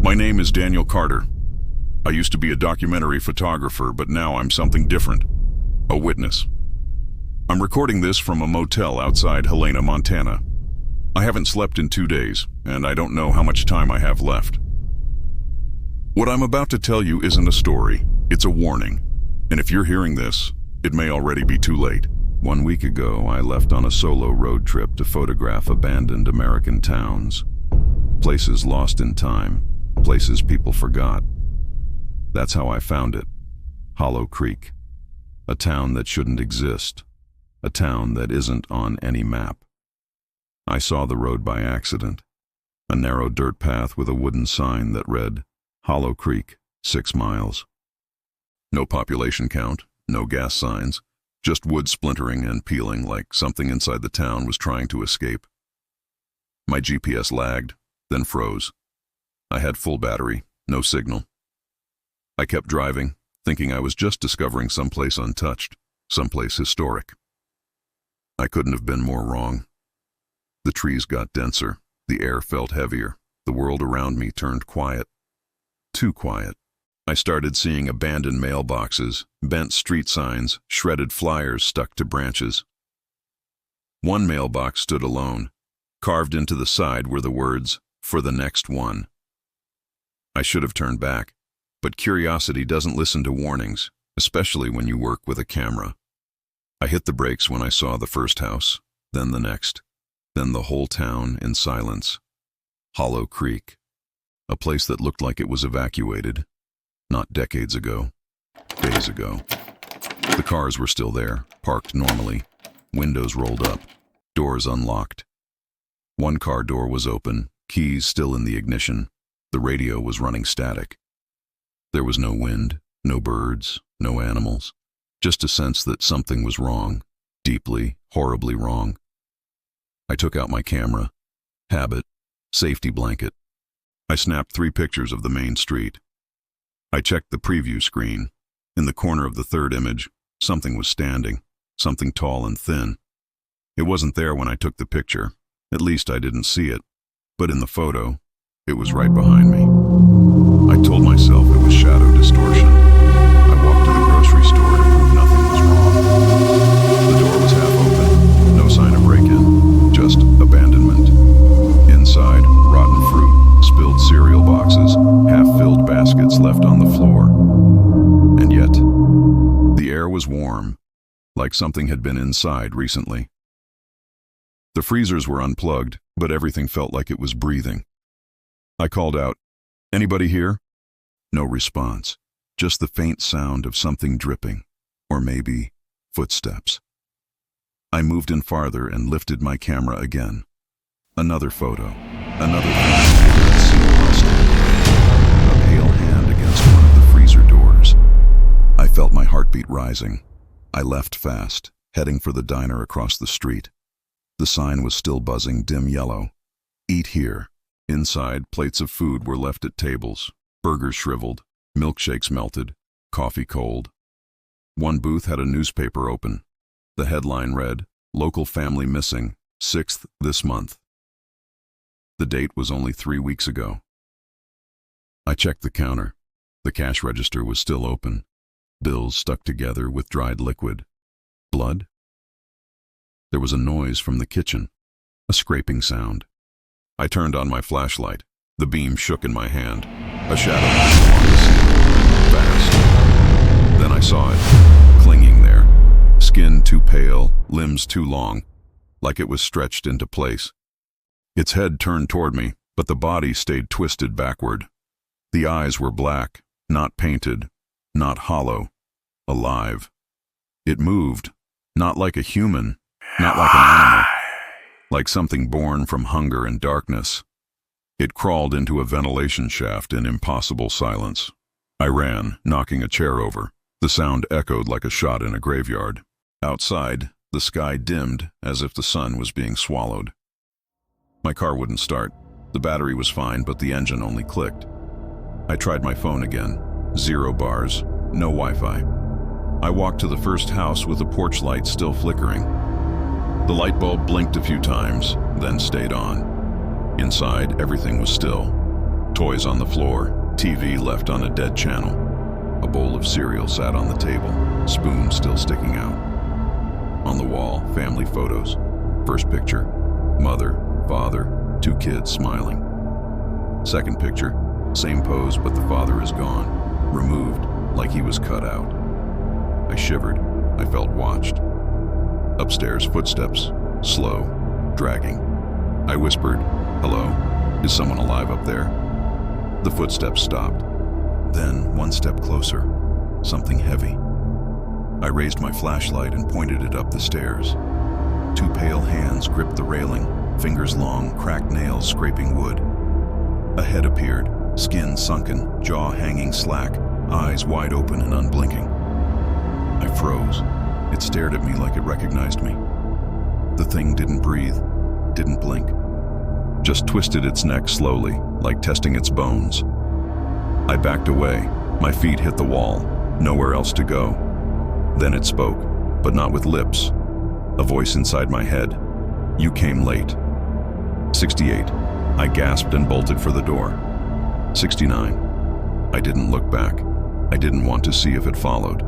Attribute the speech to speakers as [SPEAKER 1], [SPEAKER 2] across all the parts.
[SPEAKER 1] My name is Daniel Carter. I used to be a documentary photographer, but now I'm something different. A witness. I'm recording this from a motel outside Helena, Montana. I haven't slept in 2 days, and I don't know how much time I have left. What I'm about to tell you isn't a story, it's a warning. And if you're hearing this, it may already be too late. 1 week ago, I left on a solo road trip to photograph abandoned American towns. Places lost in time, places people forgot. That's how I found it. Hollow Creek. A town that shouldn't exist. A town that isn't on any map. I saw the road by accident. A narrow dirt path with a wooden sign that read, Hollow Creek, 6 miles. No population count, no gas signs, just wood splintering and peeling like something inside the town was trying to escape. My GPS lagged, then froze. I had full battery, no signal. I kept driving, thinking I was just discovering someplace untouched, someplace historic. I couldn't have been more wrong. The trees got denser, the air felt heavier, the world around me turned quiet. Too quiet. I started seeing abandoned mailboxes, bent street signs, shredded flyers stuck to branches. One mailbox stood alone. Carved into the side were the words, "For the next one." I should have turned back, but curiosity doesn't listen to warnings, especially when you work with a camera. I hit the brakes when I saw the first house, then the next, then the whole town in silence. Hollow Creek, a place that looked like it was evacuated, not decades ago, days ago. The cars were still there, parked normally, windows rolled up, doors unlocked. One car door was open, keys still in the ignition. The radio was running static. There was no wind, no birds, no animals, just a sense that something was wrong, deeply, horribly wrong. I took out my camera, habit, safety blanket. I snapped 3 pictures of the main street. I checked the preview screen. In the corner of the third image, something was standing, something tall and thin. It wasn't there when I took the picture, at least I didn't see it, but in the photo, it was right behind me. I told myself it was shadow distortion. I walked to the grocery store to prove nothing was wrong. The door was half open, no sign of break-in, just abandonment. Inside, rotten fruit, spilled cereal boxes, half-filled baskets left on the floor. And yet, the air was warm, like something had been inside recently. The freezers were unplugged, but everything felt like it was breathing. I called out, "Anybody here?" No response, just the faint sound of something dripping, or maybe footsteps. I moved in farther and lifted my camera again. Another photo, another a pale hand against one of the freezer doors. I felt my heartbeat rising. I left fast, heading for the diner across the street. The sign was still buzzing dim yellow. Eat here. Inside, plates of food were left at tables, burgers shriveled, milkshakes melted, coffee cold. One booth had a newspaper open. The headline read, "Local family missing, 6th this month." The date was only 3 weeks ago. I checked the counter. The cash register was still open. Bills stuck together with dried liquid. Blood? There was a noise from the kitchen, a scraping sound. I turned on my flashlight. The beam shook in my hand. A shadow moved along the ceiling, fast. Then I saw it, clinging there. Skin too pale, limbs too long, like it was stretched into place. Its head turned toward me, but the body stayed twisted backward. The eyes were black, not painted, not hollow, alive. It moved, not like a human, not like an animal. Like something born from hunger and darkness. It crawled into a ventilation shaft in impossible silence. I ran, knocking a chair over. The sound echoed like a shot in a graveyard. Outside, the sky dimmed as if the sun was being swallowed. My car wouldn't start. The battery was fine, but the engine only clicked. I tried my phone again. 0 bars, no Wi-Fi. I walked to the first house with the porch light still flickering. The light bulb blinked a few times, then stayed on. Inside, everything was still. Toys on the floor, TV left on a dead channel. A bowl of cereal sat on the table, spoon still sticking out. On the wall, family photos. First picture, mother, father, 2 kids smiling. Second picture, same pose but the father is gone, removed like he was cut out. I shivered. I felt watched. Upstairs, footsteps, slow, dragging. I whispered, "Hello? Is someone alive up there?" The footsteps stopped. Then, one step closer, something heavy. I raised my flashlight and pointed it up the stairs. 2 pale hands gripped the railing, fingers long, cracked nails scraping wood. A head appeared, skin sunken, jaw hanging slack, eyes wide open and unblinking. I froze. It stared at me like it recognized me. The thing didn't breathe, didn't blink. Just twisted its neck slowly, like testing its bones. I backed away. My feet hit the wall. Nowhere else to go. Then it spoke, but not with lips. A voice inside my head. "You came late." 68. I gasped and bolted for the door. 69. I didn't look back. I didn't want to see if it followed.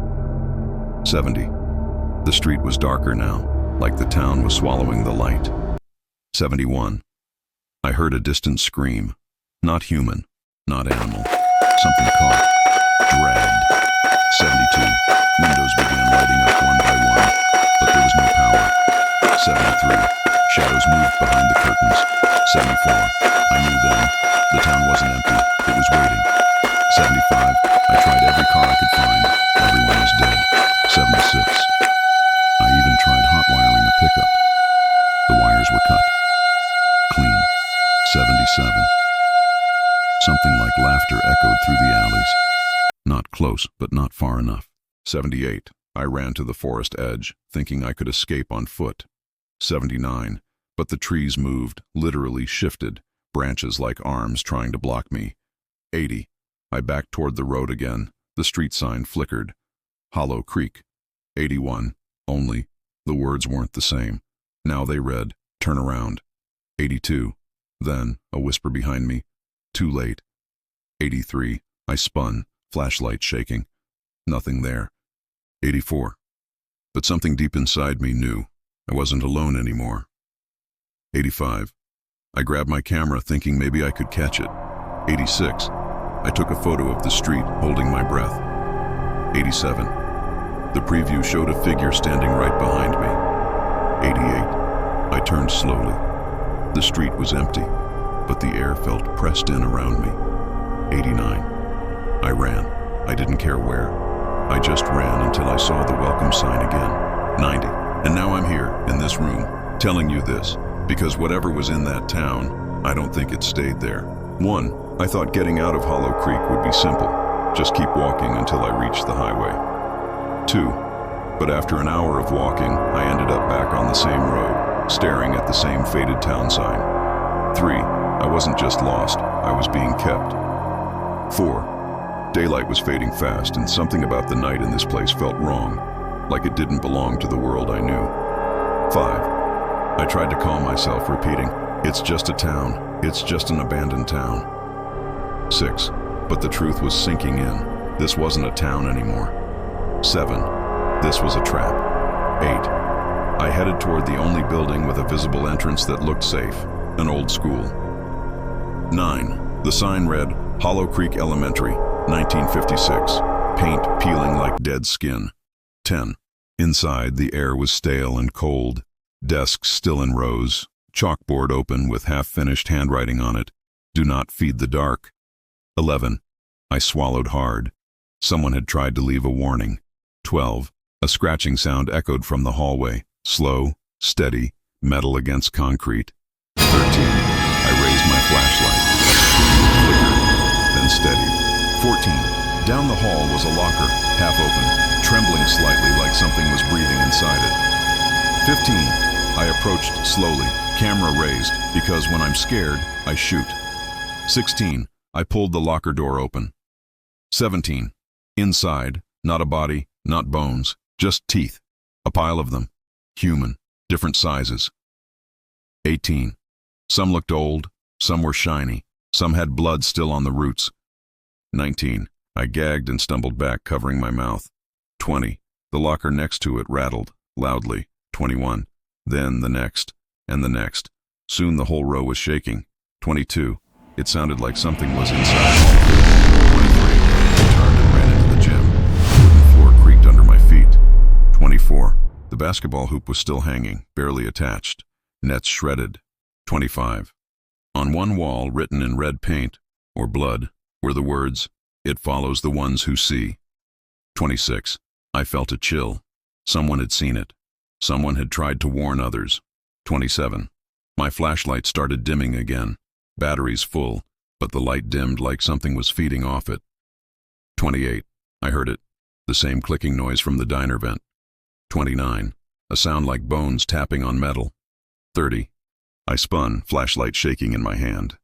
[SPEAKER 1] 70. The street was darker now, like the town was swallowing the light. 71. I heard a distant scream. Not human, not animal. Something caught, dragged. 72. Windows began lighting up one by one, but there was no power. 73. Shadows moved behind the curtains. 74. I knew then. The town wasn't empty. It was waiting. 75. I tried every car I could find. Everyone was dead. 76. I even tried hot wiring a pickup. The wires were cut. Clean. 77. Something like laughter echoed through the alleys. Not close, but not far enough. 78. I ran to the forest edge, thinking I could escape on foot. 79. But the trees moved, literally shifted, branches like arms trying to block me. 80. I backed toward the road again. The street sign flickered. Hollow Creek. 81. Only, the words weren't the same. Now they read, "Turn around." 82. Then, a whisper behind me. Too late. 83. I spun, flashlight shaking. Nothing there. 84. But something deep inside me knew. I wasn't alone anymore. 85. I grabbed my camera thinking maybe I could catch it. 86. I took a photo of the street, holding my breath. 87. The preview showed a figure standing right behind me. 88. I turned slowly. The street was empty, but the air felt pressed in around me. 89. I ran. I didn't care where. I just ran until I saw the welcome sign again. 90. And now I'm here, in this room, telling you this, because whatever was in that town, I don't think it stayed there. 1. I thought getting out of Hollow Creek would be simple. Just keep walking until I reached the highway. 2. But after an hour of walking, I ended up back on the same road, staring at the same faded town sign. 3. I wasn't just lost, I was being kept. 4. Daylight was fading fast, and something about the night in this place felt wrong, like it didn't belong to the world I knew. 5. I tried to calm myself, repeating, "It's just a town. It's just an abandoned town." 6. But the truth was sinking in. This wasn't a town anymore. 7. This was a trap. 8. I headed toward the only building with a visible entrance that looked safe, an old school. 9. The sign read, Hollow Creek Elementary, 1956, paint peeling like dead skin. 10. Inside, the air was stale and cold, desks still in rows, chalkboard open with half-finished handwriting on it, "Do not feed the dark." 11. I swallowed hard. Someone had tried to leave a warning. 12. A scratching sound echoed from the hallway, slow, steady, metal against concrete. 13. I raised my flashlight. Flickered, then steadied. 14. Down the hall was a locker, half open, trembling slightly like something was breathing inside it. 15. I approached slowly, camera raised, because when I'm scared, I shoot. 16. I pulled the locker door open. 17. Inside, not a body, not bones, just teeth. A pile of them. Human, different sizes. 18. Some looked old, some were shiny, Some had blood still on the roots. 19. I gagged and stumbled back, covering my mouth. 20. The locker next to it rattled, loudly. 21. Then the next, and the next. Soon the whole row was shaking. 22. It sounded like something was inside. 23. I turned and ran into the gym. The wooden floor creaked under my feet. 24. The basketball hoop was still hanging, barely attached. Nets shredded. 25. On one wall, written in red paint, or blood, were the words, "It follows the ones who see." 26. I felt a chill. Someone had seen it. Someone had tried to warn others. 27. My flashlight started dimming again. Batteries full, but the light dimmed like something was feeding off it. 28. I heard it. The same clicking noise from the diner vent. 29. A sound like bones tapping on metal. 30. I spun, flashlight shaking in my hand.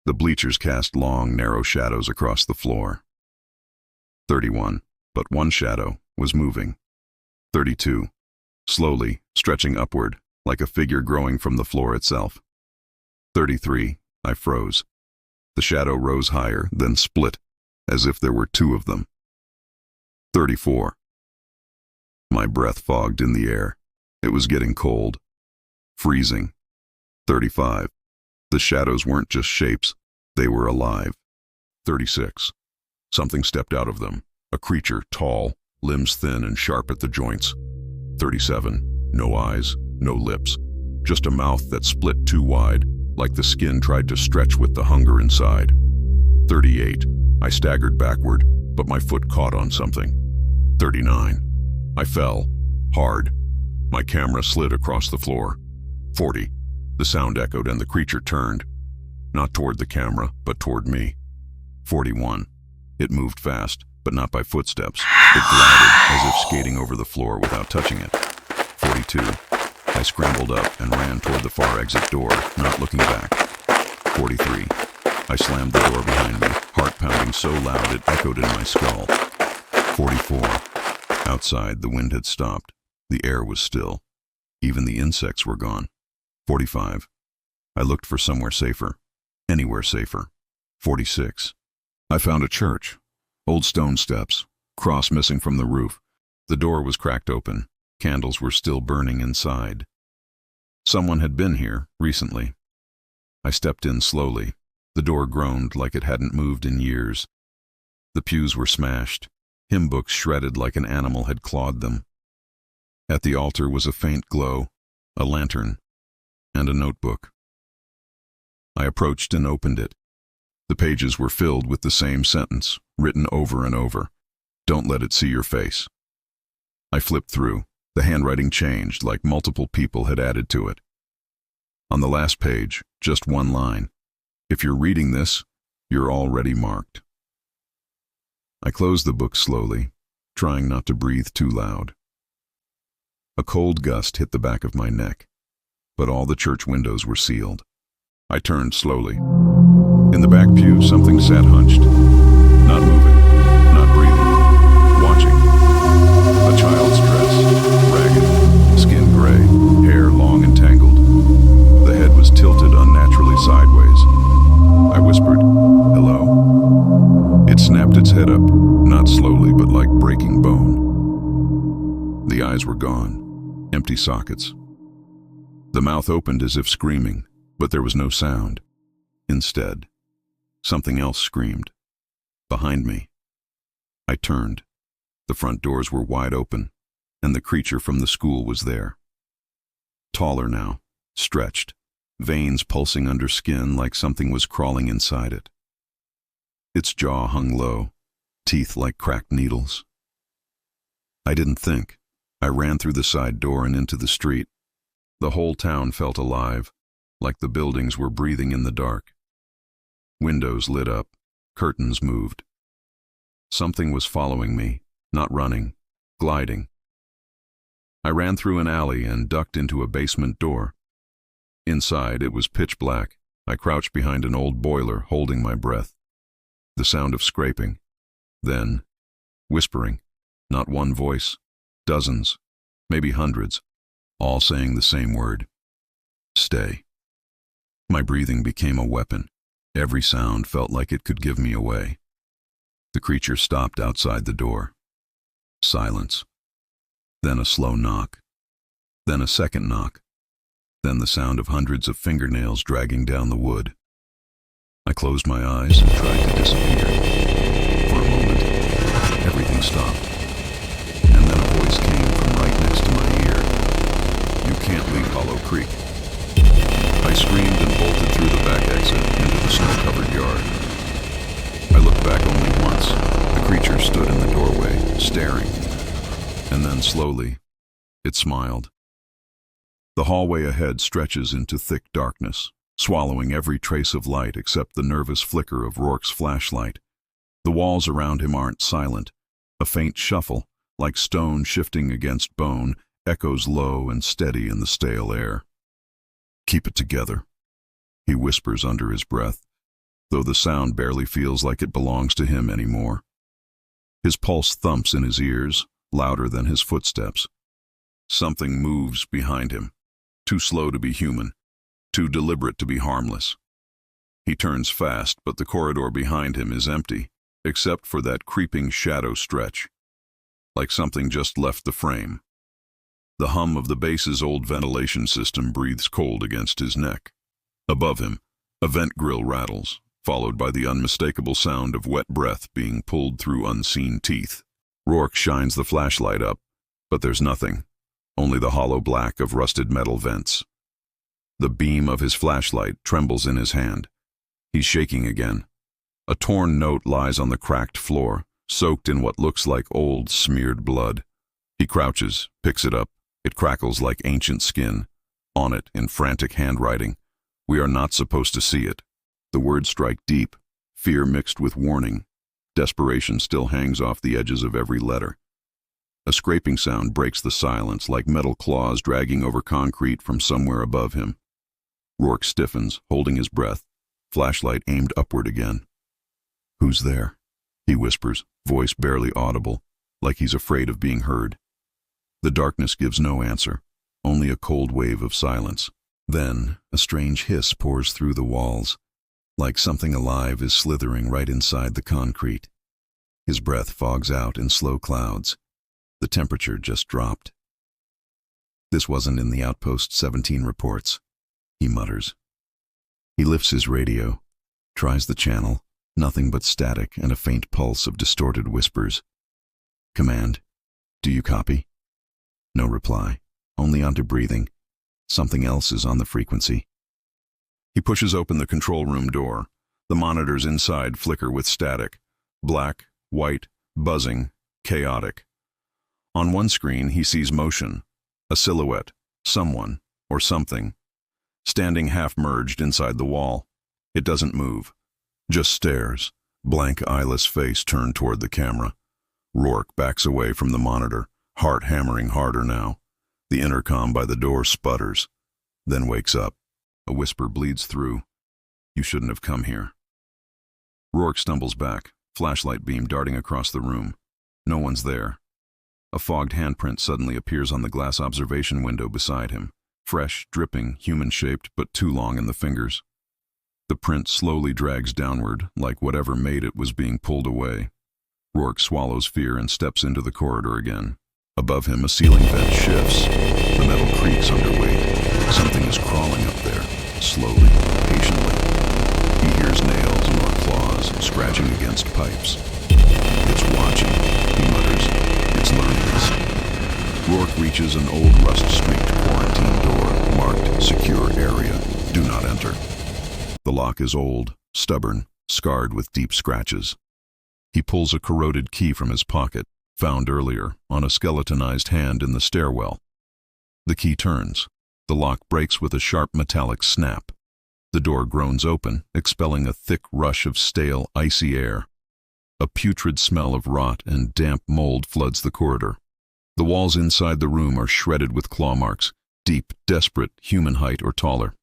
[SPEAKER 1] The bleachers cast long, narrow shadows across the floor. 31. But one shadow was moving. 32. Slowly, stretching upward, like a figure growing from the floor itself. 33. I froze. The shadow rose higher, then split, as if there were two of them. 34. My breath fogged in the air. It was getting cold. Freezing. 35. The shadows weren't just shapes, they were alive. 36. Something stepped out of them, a creature tall, limbs thin and sharp at the joints. 37. No eyes, no lips, just a mouth that split too wide, like the skin tried to stretch with the hunger inside. 38. I staggered backward, but my foot caught on something. 39. I fell, hard. My camera slid across the floor. 40. The sound echoed and the creature turned, not toward the camera, but toward me. 41. It moved fast, but not by footsteps. It glided, as if skating over the floor without touching it. 42. I scrambled up and ran toward the far exit door, not looking back. 43. I slammed the door behind me, heart pounding so loud it echoed in my skull. 44. Outside, the wind had stopped. The air was still. Even the insects were gone. 45. I looked for somewhere safer. Anywhere safer. 46. I found a church. Old stone steps. Cross missing from the roof. The door was cracked open. Candles were still burning inside. Someone had been here recently. I stepped in slowly. The door groaned like it hadn't moved in years. The pews were smashed. Hymn books shredded like an animal had clawed them. At the altar was a faint glow, a lantern, and a notebook. I approached and opened it. The pages were filled with the same sentence, written over and over. Don't let it see your face. I flipped through. The handwriting changed, like multiple people had added to it. On the last page, just one line. If you're reading this, you're already marked. I closed the book slowly, trying not to breathe too loud. A cold gust hit the back of my neck, but all the church windows were sealed. I turned slowly. In the back pew, something sat hunched, not moving, not breathing, watching. A child's dress, ragged, skin gray, hair long and tangled. The head was tilted unnaturally sideways. I whispered, "Hello?" It snapped its head up, not slowly but like breaking bone. The eyes were gone, empty sockets. The mouth opened as if screaming, but there was no sound. Instead, something else screamed. Behind me. I turned. The front doors were wide open, and the creature from the school was there. Taller now, stretched, veins pulsing under skin like something was crawling inside it. Its jaw hung low, teeth like cracked needles. I didn't think. I ran through the side door and into the street. The whole town felt alive, like the buildings were breathing in the dark. Windows lit up, curtains moved. Something was following me, not running, gliding. I ran through an alley and ducked into a basement door. Inside, it was pitch black. I crouched behind an old boiler, holding my breath. The sound of scraping. Then, whispering. Not one voice. Dozens, maybe hundreds, all saying the same word. Stay. My breathing became a weapon. Every sound felt like it could give me away. The creature stopped outside the door. Silence. Then a slow knock. Then a second knock. Then the sound of hundreds of fingernails dragging down the wood. I closed my eyes and tried to disappear. For a moment, everything stopped. And then a voice came from right next to my ear. "You can't leave Hollow Creek." I screamed and bolted through the back exit into the snow-covered yard. I looked back only once. The creature stood in the doorway, staring. And then slowly, it smiled. The hallway ahead stretches into thick darkness, swallowing every trace of light except the nervous flicker of Rourke's flashlight. The walls around him aren't silent. A faint shuffle, like stone shifting against bone, echoes low and steady in the stale air. "Keep it together," he whispers under his breath, though the sound barely feels like it belongs to him anymore. His pulse thumps in his ears, louder than his footsteps. Something moves behind him, too slow to be human, too deliberate to be harmless. He turns fast, but the corridor behind him is empty, except for that creeping shadow stretch, like something just left the frame. The hum of the base's old ventilation system breathes cold against his neck. Above him, a vent grill rattles, followed by the unmistakable sound of wet breath being pulled through unseen teeth. Rourke shines the flashlight up, but there's nothing, only the hollow black of rusted metal vents. The beam of his flashlight trembles in his hand. He's shaking again. A torn note lies on the cracked floor, soaked in what looks like old, smeared blood. He crouches, picks it up. It crackles like ancient skin. On it, in frantic handwriting, "We are not supposed to see it." The words strike deep, fear mixed with warning. Desperation still hangs off the edges of every letter. A scraping sound breaks the silence, like metal claws dragging over concrete from somewhere above him. Rourke stiffens, holding his breath, flashlight aimed upward again. "Who's there?" he whispers, voice barely audible, like he's afraid of being heard. The darkness gives no answer, only a cold wave of silence. Then, a strange hiss pours through the walls, like something alive is slithering right inside the concrete. His breath fogs out in slow clouds. The temperature just dropped. "This wasn't in the Outpost 17 reports," he mutters. He lifts his radio, tries the channel, nothing but static and a faint pulse of distorted whispers. "Command, do you copy?" No reply, only onto breathing. Something else is on the frequency. He pushes open the control room door. The monitors inside flicker with static. Black, white, buzzing, chaotic. On one screen he sees motion. A silhouette, someone, or something, standing half-merged inside the wall. It doesn't move, just stares, blank eyeless face turned toward the camera. Rourke backs away from the monitor, heart hammering harder now. The intercom by the door sputters, then wakes up. A whisper bleeds through. "You shouldn't have come here." Rourke stumbles back, flashlight beam darting across the room. No one's there. A fogged handprint suddenly appears on the glass observation window beside him. Fresh, dripping, human-shaped, but too long in the fingers. The print slowly drags downward, like whatever made it was being pulled away. Rourke swallows fear and steps into the corridor again. Above him, a ceiling vent shifts. The metal creaks under weight. Something is crawling up there, slowly, patiently. He hears nails nor claws scratching against pipes. "It's watching," he mutters. "It's learning us." Rourke reaches an old rust-streaked quarantine door marked "Secure Area. Do not enter." The lock is old, stubborn, scarred with deep scratches. He pulls a corroded key from his pocket, found earlier on a skeletonized hand in the stairwell. The key turns. The lock breaks with a sharp metallic snap. The door groans open, expelling a thick rush of stale, icy air. A putrid smell of rot and damp mold floods the corridor. The walls inside the room are shredded with claw marks, deep, desperate, human height or taller.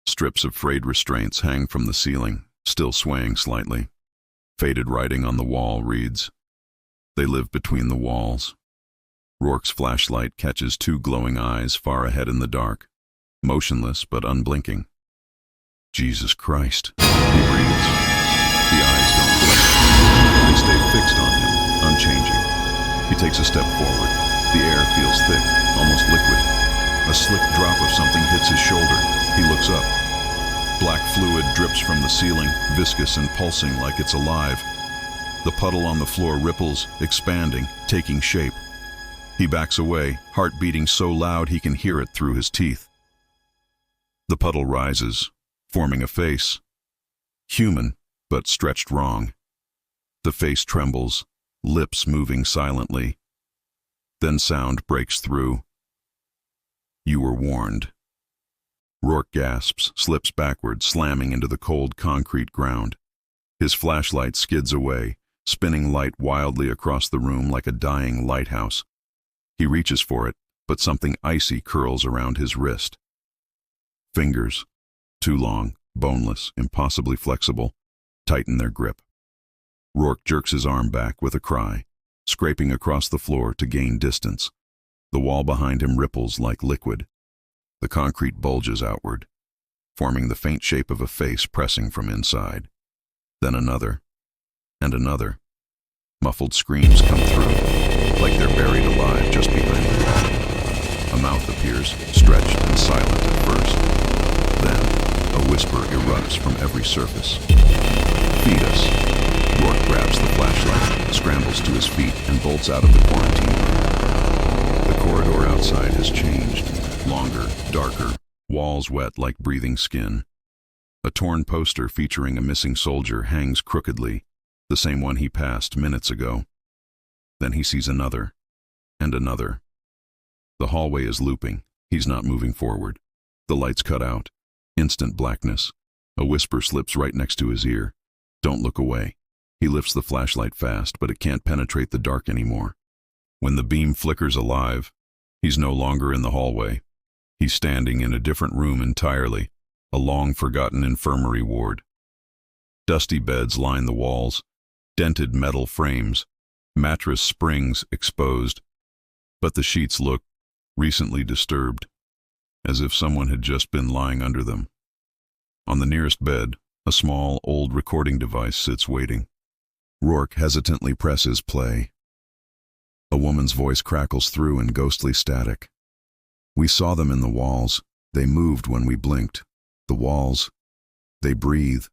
[SPEAKER 1] Strips of frayed restraints hang from the ceiling, still swaying slightly. Faded writing on the wall reads, "They live between the walls." Rourke's flashlight catches two glowing eyes far ahead in the dark, motionless but unblinking. Jesus Christ, he breathes. The eyes don't blink. They stay fixed on him, unchanging. He takes a step forward. The air feels thick, almost liquid. A slick drop of something hits his shoulder. He looks up. Black fluid drips from the ceiling, viscous and pulsing like it's alive. The puddle on the floor ripples, expanding, taking shape. He backs away, heart beating so loud he can hear it through his teeth. The puddle rises, forming a face. Human, but stretched wrong. The face trembles, lips moving silently. Then sound breaks through. You were warned. Rourke gasps, slips backward, slamming into the cold concrete ground. His flashlight skids away, spinning light wildly across the room like a dying lighthouse. He reaches for it, but something icy curls around his wrist. Fingers, too long, boneless, impossibly flexible, tighten their grip. Rourke jerks his arm back with a cry, scraping across the floor to gain distance. The wall behind him ripples like liquid. The concrete bulges outward, forming the faint shape of a face pressing from inside. Then another, and another. Muffled screams come through, like they're buried alive just behind the wall. A mouth appears, stretched and silent at first. Then, a whisper erupts from every surface. Feed us. Rourke grabs the flashlight, scrambles to his feet, and bolts out of the quarantine room. The corridor outside has changed. Longer, darker, walls wet like breathing skin. A torn poster featuring a missing soldier hangs crookedly, the same one he passed minutes ago. Then he sees another, and another. The hallway is looping. He's not moving forward. The lights cut out. Instant blackness. A whisper slips right next to his ear. Don't look away. He lifts the flashlight fast, but it can't penetrate the dark anymore. When the beam flickers alive, he's no longer in the hallway. He's standing in a different room entirely, a long-forgotten infirmary ward. Dusty beds line the walls, dented metal frames, mattress springs exposed, but the sheets look recently disturbed, as if someone had just been lying under them. On the nearest bed, a small, old recording device sits waiting. Rourke hesitantly presses play. A woman's voice crackles through in ghostly static. We saw them in the walls. They moved when we blinked. The walls, they breathe.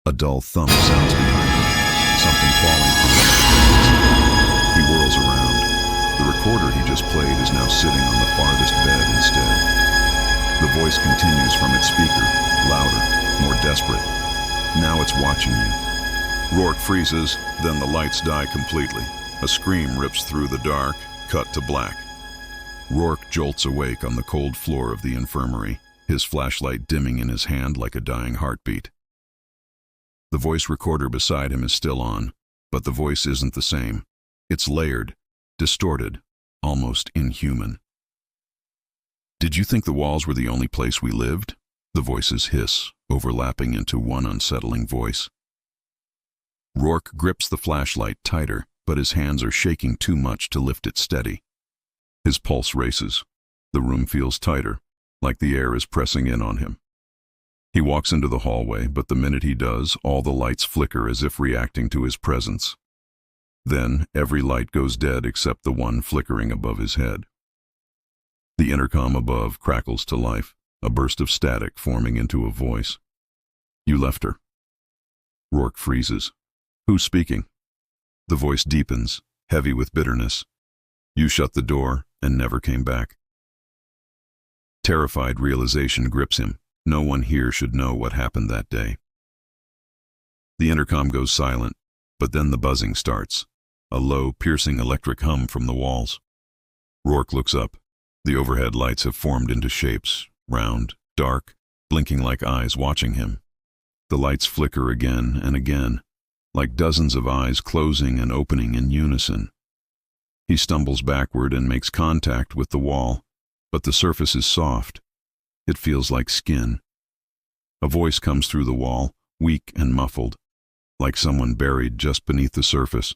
[SPEAKER 1] A dull thump sounds behind him, something falling from the fingers. He whirls around. The recorder he just played is now sitting on the farthest bed instead. The voice continues from its speaker, louder, more desperate. Now it's watching you. Rourke freezes, then the lights die completely. A scream rips through the dark, cut to black. Rourke jolts awake on the cold floor of the infirmary, his flashlight dimming in his hand like a dying heartbeat. The voice recorder beside him is still on, but the voice isn't the same. It's layered, distorted, almost inhuman. Did you think the walls were the only place we lived? The voices hiss, overlapping into one unsettling voice. Rourke grips the flashlight tighter, but his hands are shaking too much to lift it steady. His pulse races. The room feels tighter, like the air is pressing in on him. He walks into the hallway, but the minute he does, all the lights flicker as if reacting to his presence. Then, every light goes dead except the one flickering above his head. The intercom above crackles to life, a burst of static forming into a voice. You left her. Rourke freezes. Who's speaking? The voice deepens, heavy with bitterness. You shut the door and never came back. Terrified realization grips him. No one here should know what happened that day. The intercom goes silent, but then the buzzing starts, a low, piercing electric hum from the walls. Rourke looks up. The overhead lights have formed into shapes, round, dark, blinking like eyes watching him. The lights flicker again and again, like dozens of eyes closing and opening in unison. He stumbles backward and makes contact with the wall, but the surface is soft. It feels like skin. A voice comes through the wall, weak and muffled, like someone buried just beneath the surface.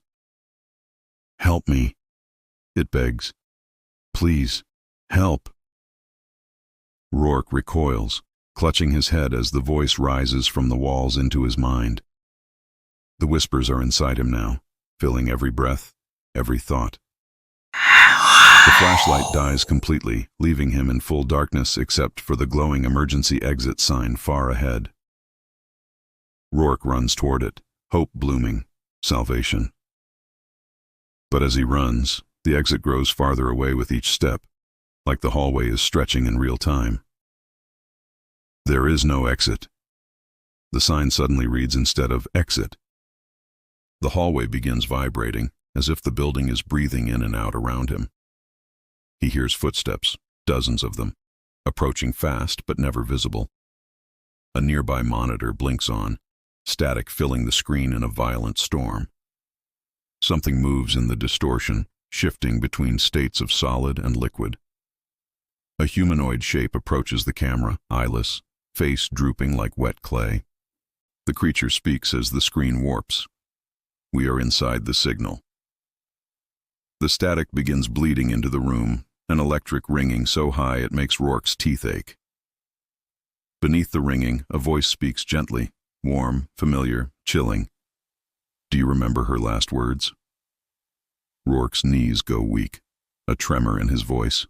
[SPEAKER 1] Help me, it begs. Please, help. Rourke recoils, clutching his head as the voice rises from the walls into his mind. The whispers are inside him now, filling every breath, every thought. The flashlight dies completely, leaving him in full darkness except for the glowing emergency exit sign far ahead. Rourke runs toward it, hope blooming, salvation. But as he runs, the exit grows farther away with each step, like the hallway is stretching in real time. There is no exit. The sign suddenly reads instead of exit. The hallway begins vibrating, as if the building is breathing in and out around him. He hears footsteps, dozens of them, approaching fast but never visible. A nearby monitor blinks on, static filling the screen in a violent storm. Something moves in the distortion, shifting between states of solid and liquid. A humanoid shape approaches the camera, eyeless, face drooping like wet clay. The creature speaks as the screen warps. We are inside the signal. The static begins bleeding into the room, an electric ringing so high it makes Rourke's teeth ache. Beneath the ringing, a voice speaks gently, warm, familiar, chilling. Do you remember her last words? Rourke's knees go weak, a tremor in his voice.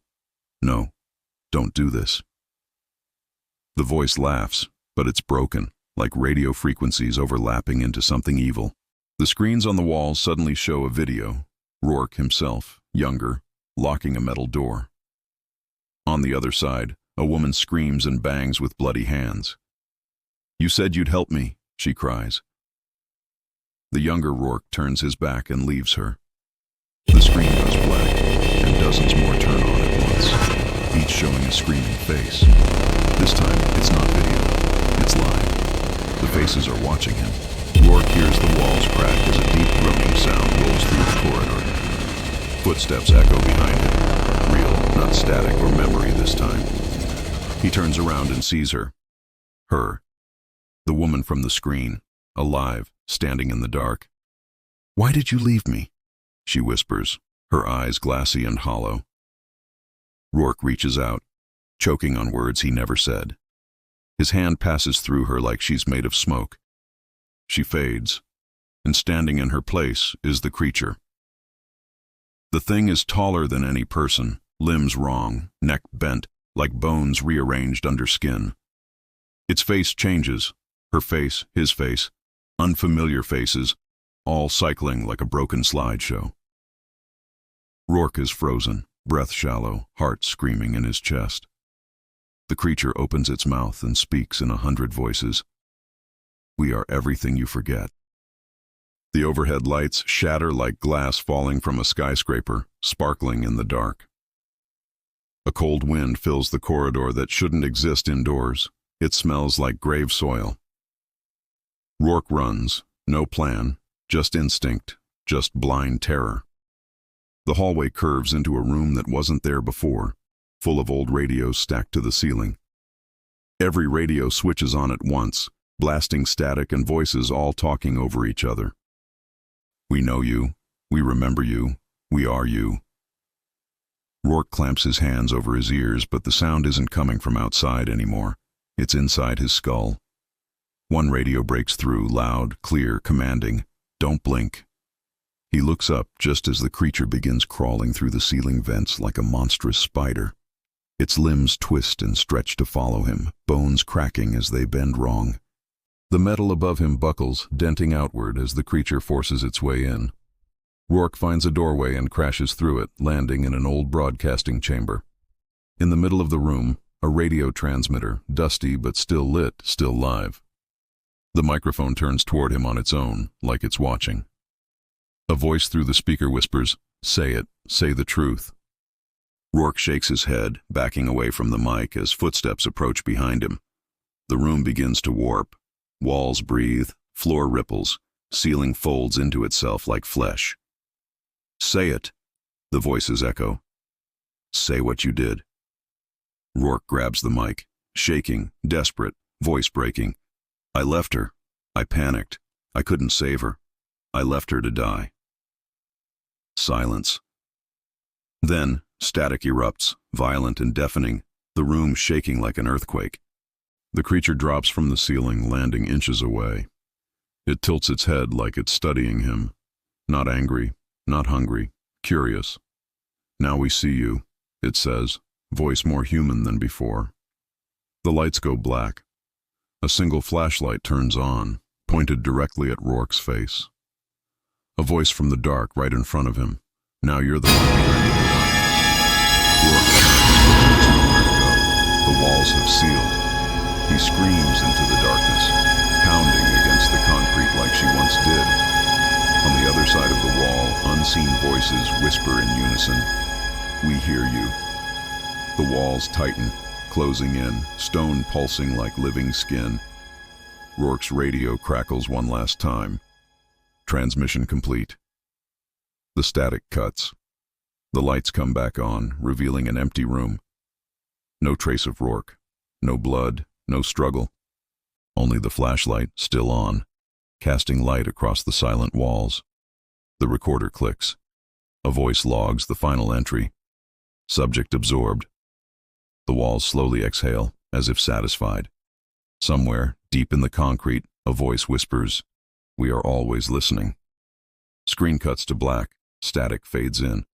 [SPEAKER 1] No, don't do this. The voice laughs, but it's broken, like radio frequencies overlapping into something evil. The screens on the walls suddenly show a video. Rourke himself, younger, locking a metal door. On the other side, a woman screams and bangs with bloody hands. You said you'd help me, she cries. The younger Rourke turns his back and leaves her. The screen goes black, and dozens more turn on at once, each showing a screaming face. This time, it's not video, it's live. The faces are watching him. Rourke hears the walls crack as a deep groaning sound rolls through the corridor. Footsteps echo behind him, real, not static or memory this time. He turns around and sees her. Her. The woman from the screen, alive, standing in the dark. Why did you leave me? She whispers, her eyes glassy and hollow. Rourke reaches out, choking on words he never said. His hand passes through her like she's made of smoke. She fades, and standing in her place is the creature. The thing is taller than any person, limbs wrong, neck bent, like bones rearranged under skin. Its face changes, her face, his face, unfamiliar faces, all cycling like a broken slideshow. Rourke is frozen, breath shallow, heart screaming in his chest. The creature opens its mouth and speaks in 100 voices. We are everything you forget. The overhead lights shatter like glass falling from a skyscraper, sparkling in the dark. A cold wind fills the corridor that shouldn't exist indoors. It smells like grave soil. Rourke runs, no plan, just instinct, just blind terror. The hallway curves into a room that wasn't there before, full of old radios stacked to the ceiling. Every radio switches on at once, blasting static and voices all talking over each other. We know you, we remember you, we are you. Rourke clamps his hands over his ears, but the sound isn't coming from outside anymore. It's inside his skull. One radio breaks through, loud, clear, commanding, "Don't blink." He looks up just as the creature begins crawling through the ceiling vents like a monstrous spider. Its limbs twist and stretch to follow him, bones cracking as they bend wrong. The metal above him buckles, denting outward as the creature forces its way in. Rourke finds a doorway and crashes through it, landing in an old broadcasting chamber. In the middle of the room, a radio transmitter, dusty but still lit, still live. The microphone turns toward him on its own, like it's watching. A voice through the speaker whispers, "Say it, say the truth." Rourke shakes his head, backing away from the mic as footsteps approach behind him. The room begins to warp. Walls breathe, floor ripples, ceiling folds into itself like flesh. "Say it," the voices echo. "Say what you did." Rourke grabs the mic, shaking, desperate, voice breaking. "I left her. I panicked. I couldn't save her. I left her to die." Silence. Then, static erupts, violent and deafening, the room shaking like an earthquake. The creature drops from the ceiling, landing inches away. It tilts its head like it's studying him. Not angry, not hungry, curious. "Now we see you," it says, voice more human than before. The lights go black. A single flashlight turns on, pointed directly at Rourke's face. A voice from the dark right in front of him. "Now you're the one behind the door." Rourke turns, nowhere to go. The walls have sealed. He screams into the darkness, pounding against the concrete like she once did. On the other side of the wall, unseen voices whisper in unison, "We hear you." The walls tighten, closing in, stone pulsing like living skin. Rourke's radio crackles one last time. Transmission complete. The static cuts. The lights come back on, revealing an empty room. No trace of Rourke. No blood, no struggle. Only the flashlight, still on, casting light across the silent walls. The recorder clicks. A voice logs the final entry. Subject absorbed. The walls slowly exhale, as if satisfied. Somewhere, deep in the concrete, a voice whispers, "We are always listening." Screen cuts to black. Static fades in.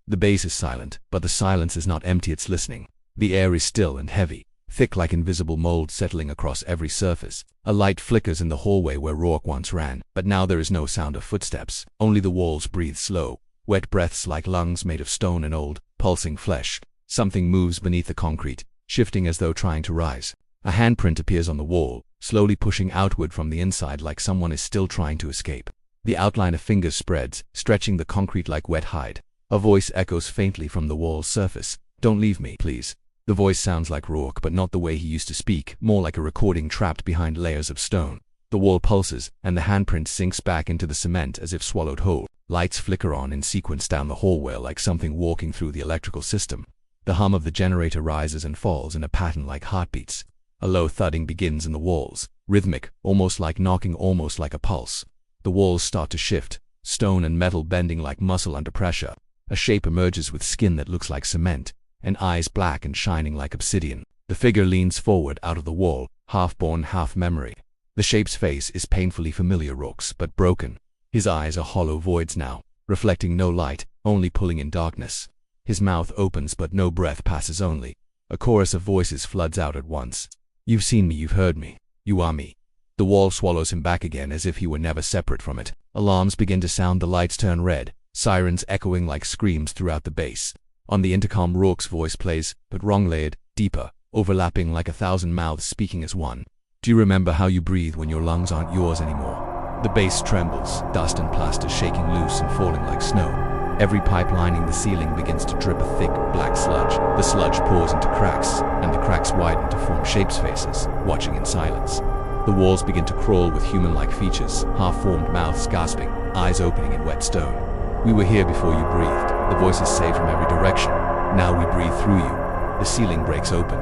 [SPEAKER 2] The base is silent, but the silence is not empty, it's listening. The air is still and heavy, thick like invisible mold settling across every surface. A light flickers in the hallway where Rourke once ran, but now there is no sound of footsteps. Only the walls breathe slow, wet breaths like lungs made of stone and old, pulsing flesh. Something moves beneath the concrete, shifting as though trying to rise. A handprint appears on the wall, slowly pushing outward from the inside like someone is still trying to escape. The outline of fingers spreads, stretching the concrete like wet hide. A voice echoes faintly from the wall's surface. "Don't leave me, please." The voice sounds like Rourke, but not the way he used to speak, more like a recording trapped behind layers of stone. The wall pulses, and the handprint sinks back into the cement as if swallowed whole. Lights flicker on in sequence down the hallway like something walking through the electrical system. The hum of the generator rises and falls in a pattern like heartbeats. A low thudding begins in the walls, rhythmic, almost like knocking, almost like a pulse. The walls start to shift, stone and metal bending like muscle under pressure. A shape emerges with skin that looks like cement, and eyes black and shining like obsidian. The figure leans forward out of the wall, half-born, half-memory. The shape's face is painfully familiar, Rourke's, but broken. His eyes are hollow voids now, reflecting no light, only pulling in darkness. His mouth opens but no breath passes only. A chorus of voices floods out at once. "You've seen me, you've heard me. You are me." The wall swallows him back again as if he were never separate from it. Alarms begin to sound, the lights turn red, sirens echoing like screams throughout the base. On the intercom, Rourke's voice plays, but wrong-layered, deeper, overlapping like 1,000 mouths speaking as one. "Do you remember how you breathe when your lungs aren't yours anymore?" The base trembles, dust and plaster shaking loose and falling like snow. Every pipe lining the ceiling begins to drip a thick, black sludge. The sludge pours into cracks, and the cracks widen to form shapes' faces, watching in silence. The walls begin to crawl with human-like features, half-formed mouths gasping, eyes opening in wet stone. "We were here before you breathed." The voices say from every direction. "Now we breathe through you." The ceiling breaks open,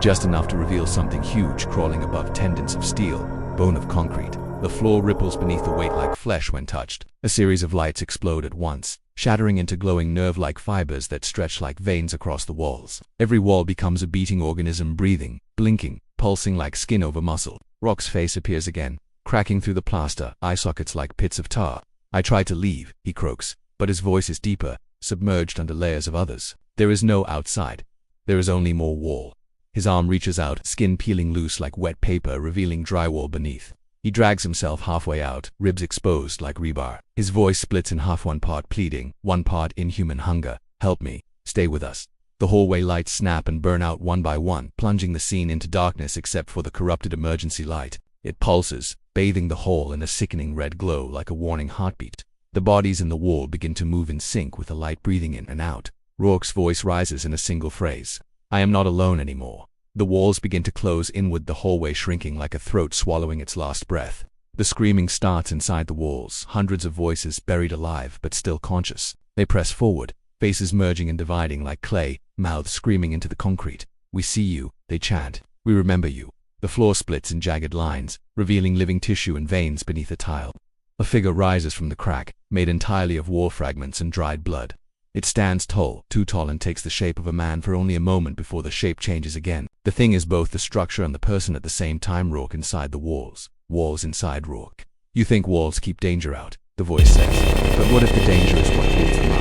[SPEAKER 2] just enough to reveal something huge crawling above tendons of steel, bone of concrete. The floor ripples beneath the weight like flesh when touched. A series of lights explode at once, shattering into glowing nerve-like fibers that stretch like veins across the walls. Every wall becomes a beating organism, breathing, blinking, pulsing like skin over muscle. Rourke's face appears again, cracking through the plaster, eye sockets like pits of tar. "I tried to leave," he croaks, but his voice is deeper, submerged under layers of others. There is no outside. There is only more wall. His arm reaches out, skin peeling loose like wet paper, revealing drywall beneath. He drags himself halfway out, ribs exposed like rebar. His voice splits in half, one part pleading, one part inhuman hunger. "Help me. Stay with us." The hallway lights snap and burn out one by one, plunging the scene into darkness except for the corrupted emergency light. It pulses, bathing the hall in a sickening red glow like a warning heartbeat. The bodies in the wall begin to move in sync with the light breathing in and out. Rourke's voice rises in a single phrase. "I am not alone anymore." The walls begin to close inward, the hallway shrinking like a throat swallowing its last breath. The screaming starts inside the walls, hundreds of voices buried alive but still conscious. They press forward, faces merging and dividing like clay, mouths screaming into the concrete. "We see you," they chant. "We remember you." The floor splits in jagged lines, revealing living tissue and veins beneath the tile. A figure rises from the crack, made entirely of war fragments and dried blood. It stands tall, too tall, and takes the shape of a man for only a moment before the shape changes again. The thing is both the structure and the person at the same time. Rourke inside the walls. Walls inside Rourke. You think walls keep danger out, the voice says. But what if the danger is what holds them up?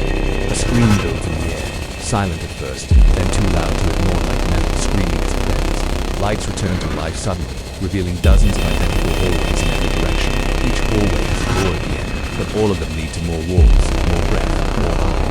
[SPEAKER 2] A scream builds in the air. Silent at first, then too loud to ignore, like metal screaming as it bends. Lights return to life suddenly, revealing dozens of identical hallways in every direction. Each hallway has a door at the end, but all of them lead to more walls, more breath, more eyes.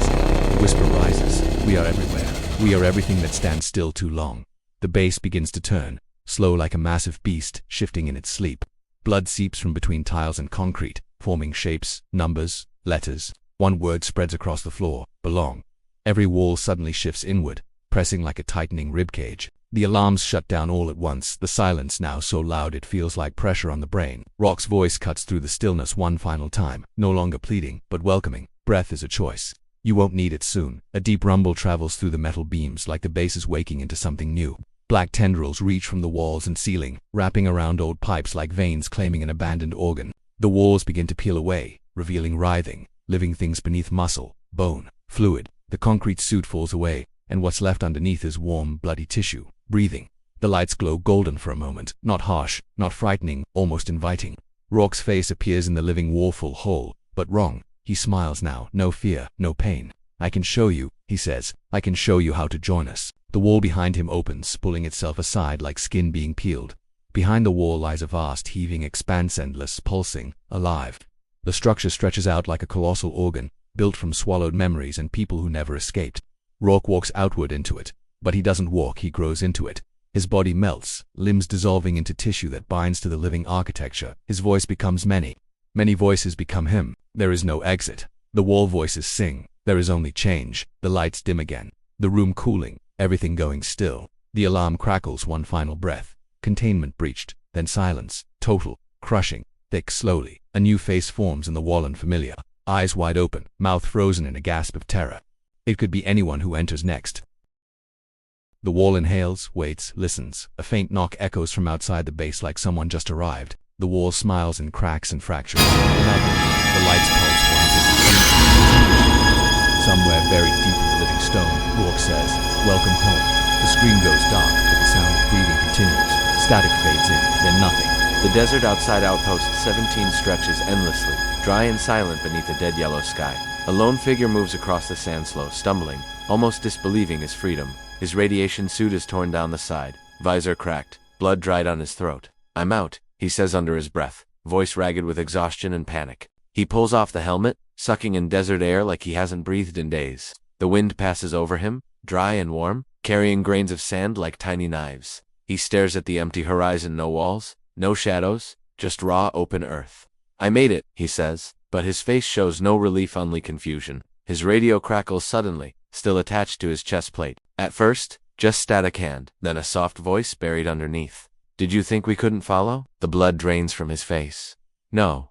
[SPEAKER 2] The whisper rises. We are everywhere. We are everything that stands still too long. The bass begins to turn, slow like a massive beast, shifting in its sleep. Blood seeps from between tiles and concrete, forming shapes, numbers, letters. One word spreads across the floor: belong. Every wall suddenly shifts inward, pressing like a tightening ribcage. The alarms shut down all at once, the silence now so loud it feels like pressure on the brain. Rock's voice cuts through the stillness one final time, no longer pleading, but welcoming. Breath is a choice. You won't need it soon. A deep rumble travels through the metal beams like the base is waking into something new. Black tendrils reach from the walls and ceiling, wrapping around old pipes like veins claiming an abandoned organ. The walls begin to peel away, revealing writhing, living things beneath muscle, bone, fluid. The concrete suit falls away, and what's left underneath is warm, bloody tissue, breathing. The lights glow golden for a moment, not harsh, not frightening, almost inviting. Rourke's face appears in the living warful hole, but wrong. He smiles now, no fear, no pain. I can show you, he says. I can show you how to join us. The wall behind him opens, pulling itself aside like skin being peeled. Behind the wall lies a vast, heaving expanse, endless, pulsing, alive. The structure stretches out like a colossal organ, built from swallowed memories and people who never escaped. Rourke walks outward into it, but he doesn't walk, he grows into it. His body melts, limbs dissolving into tissue that binds to the living architecture. His voice becomes many. Many voices become him. There is no exit. The wall voices sing. There is only change. The lights dim again. The room cooling. Everything going still. The alarm crackles one final breath. Containment breached. Then silence. Total. Crushing. Thick slowly. A new face forms in the wall, unfamiliar. Eyes wide open. Mouth frozen in a gasp of terror. It could be anyone who enters next. The wall inhales, waits, listens. A faint knock echoes from outside the base like someone just arrived. The wall smiles in cracks and fractures. Another. The lights pulse once as it somewhere buried deep in the living stone, Rourke says, "Welcome home." The screen goes dark, but the sound of breathing continues. Static fades in, then nothing.
[SPEAKER 3] The desert outside Outpost 17 stretches endlessly, dry and silent beneath a dead yellow sky. A lone figure moves across the sand slow, stumbling, almost disbelieving his freedom. His radiation suit is torn down the side, visor cracked, blood dried on his throat. "I'm out," he says under his breath, voice ragged with exhaustion and panic. He pulls off the helmet, sucking in desert air like he hasn't breathed in days. The wind passes over him, dry and warm, carrying grains of sand like tiny knives. He stares at the empty horizon, no walls, no shadows, just raw, open earth. "I made it," he says, but his face shows no relief, only confusion. His radio crackles suddenly, still attached to his chest plate. At first, just static hand, then a soft voice buried underneath. "Did you think we couldn't follow?" The blood drains from his face. No,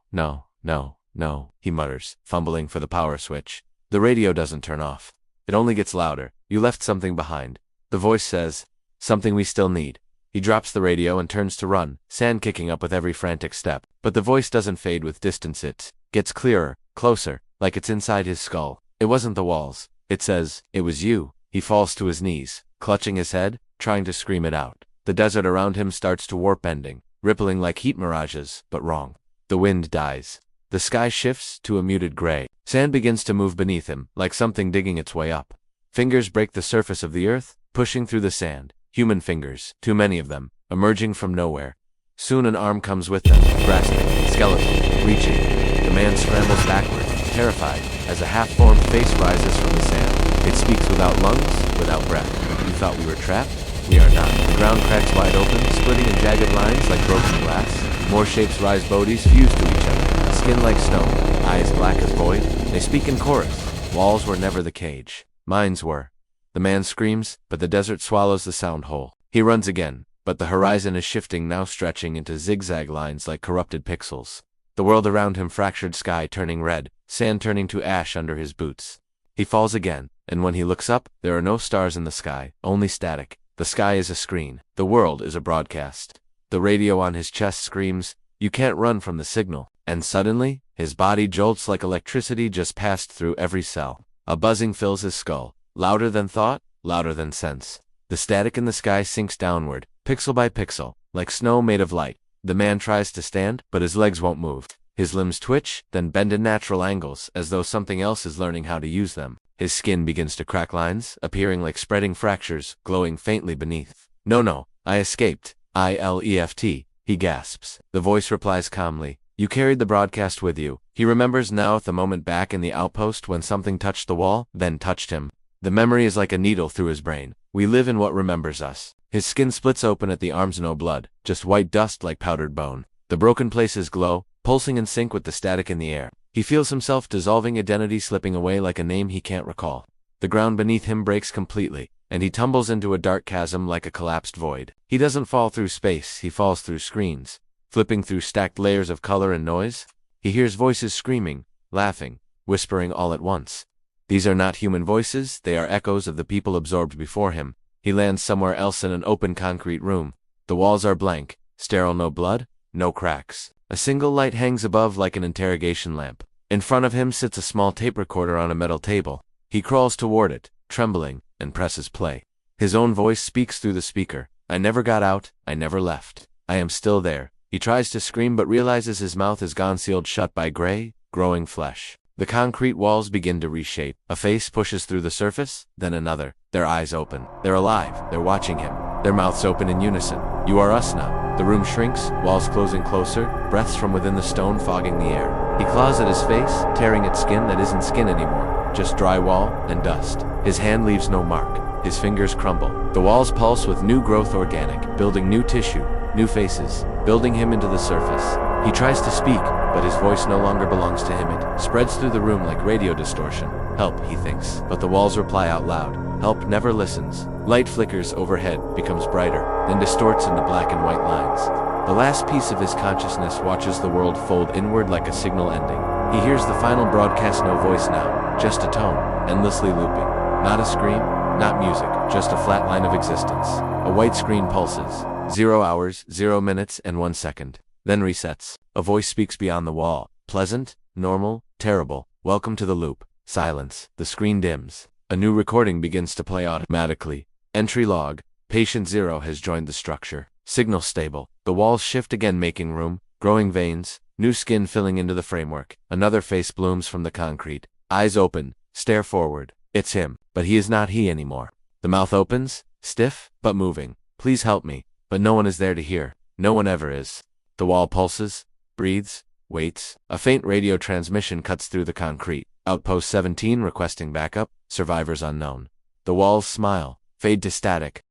[SPEAKER 3] he mutters, fumbling for the power switch. The radio doesn't turn off. It only gets louder. "You left something behind." The voice says, "Something we still need." He drops the radio and turns to run, sand kicking up with every frantic step. But the voice doesn't fade with distance, it gets clearer, closer, like it's inside his skull. It wasn't the walls. It says, "It was you." He falls to his knees, clutching his head, trying to scream it out. The desert around him starts to warp, bending, rippling like heat mirages, but wrong. The wind dies. The sky shifts to a muted gray. Sand begins to move beneath him, like something digging its way up. Fingers break the surface of the earth, pushing through the sand. Human fingers, too many of them, emerging from nowhere. Soon an arm comes with them, grasping, skeletal, reaching. The man scrambles backward, terrified, as a half-formed face rises from the sand. It speaks without lungs, without breath. "You thought we were trapped? We are not." The ground cracks wide open, splitting in jagged lines like broken glass. More shapes rise, bodies fuse to each other. Skin like stone, eyes black as void. They speak in chorus. Walls were never the cage. Minds were. The man screams, but the desert swallows the sound whole. He runs again, but the horizon is shifting, now stretching into zigzag lines like corrupted pixels. The world around him fractured, sky turning red, sand turning to ash under his boots. He falls again, and when he looks up, there are no stars in the sky, only static. The sky is a screen. The world is a broadcast. The radio on his chest screams, "You can't run from the signal." And suddenly, his body jolts like electricity just passed through every cell. A buzzing fills his skull, louder than thought, louder than sense. The static in the sky sinks downward, pixel by pixel, like snow made of light. The man tries to stand, but his legs won't move. His limbs twitch, then bend in natural angles, as though something else is learning how to use them. His skin begins to crack lines, appearing like spreading fractures, glowing faintly beneath. No, I escaped. I-L-E-F-T, he gasps. The voice replies calmly, you carried the broadcast with you. He remembers now the moment back in the outpost when something touched the wall, then touched him. The memory is like a needle through his brain. We live in what remembers us. His skin splits open at the arms, no blood, just white dust like powdered bone. The broken places glow, pulsing in sync with the static in the air. He feels himself dissolving, identity slipping away like a name he can't recall. The ground beneath him breaks completely, and he tumbles into a dark chasm like a collapsed void. He doesn't fall through space, he falls through screens. Flipping through stacked layers of color and noise, he hears voices screaming, laughing, whispering all at once. These are not human voices, they are echoes of the people absorbed before him. He lands somewhere else in an open concrete room. The walls are blank, sterile, no blood, no cracks. A single light hangs above like an interrogation lamp. In front of him sits a small tape recorder on a metal table. He crawls toward it, trembling, and presses play. His own voice speaks through the speaker. I never got out, I never left. I am still there. He tries to scream but realizes his mouth has gone sealed shut by gray, growing flesh. The concrete walls begin to reshape. A face pushes through the surface, then another. Their eyes open. They're alive. They're watching him. Their mouths open in unison. You are us now. The room shrinks, walls closing closer, breaths from within the stone fogging the air. He claws at his face, tearing at skin that isn't skin anymore, just dry wall and dust. His hand leaves no mark. His fingers crumble. The walls pulse with new growth, organic, building new tissue, new faces, building him into the surface. He tries to speak, but his voice no longer belongs to him. It spreads through the room like radio distortion. Help, he thinks, but the walls reply out loud. Help never listens. Light flickers overhead, becomes brighter, then distorts into black and white lines. The last piece of his consciousness watches the world fold inward like a signal ending. He hears the final broadcast, no voice now, just a tone, endlessly looping. Not a scream, not music, just a flat line of existence. A white screen pulses. 0 hours, 0 minutes, and 1 second. Then resets. A voice speaks beyond the wall. Pleasant, normal, terrible. Welcome to the loop. Silence. The screen dims. A new recording begins to play automatically. Entry log. Patient 0 has joined the structure. Signal stable. The walls shift again, making room. Growing veins. New skin filling into the framework. Another face blooms from the concrete. Eyes open. Stare forward. It's him. But he is not he anymore. The mouth opens. Stiff, but moving. Please help me. But no one is there to hear. No one ever is. The wall pulses, breathes, waits. A faint radio transmission cuts through the concrete. Outpost 17 requesting backup. Survivors unknown. The walls smile, fade to static.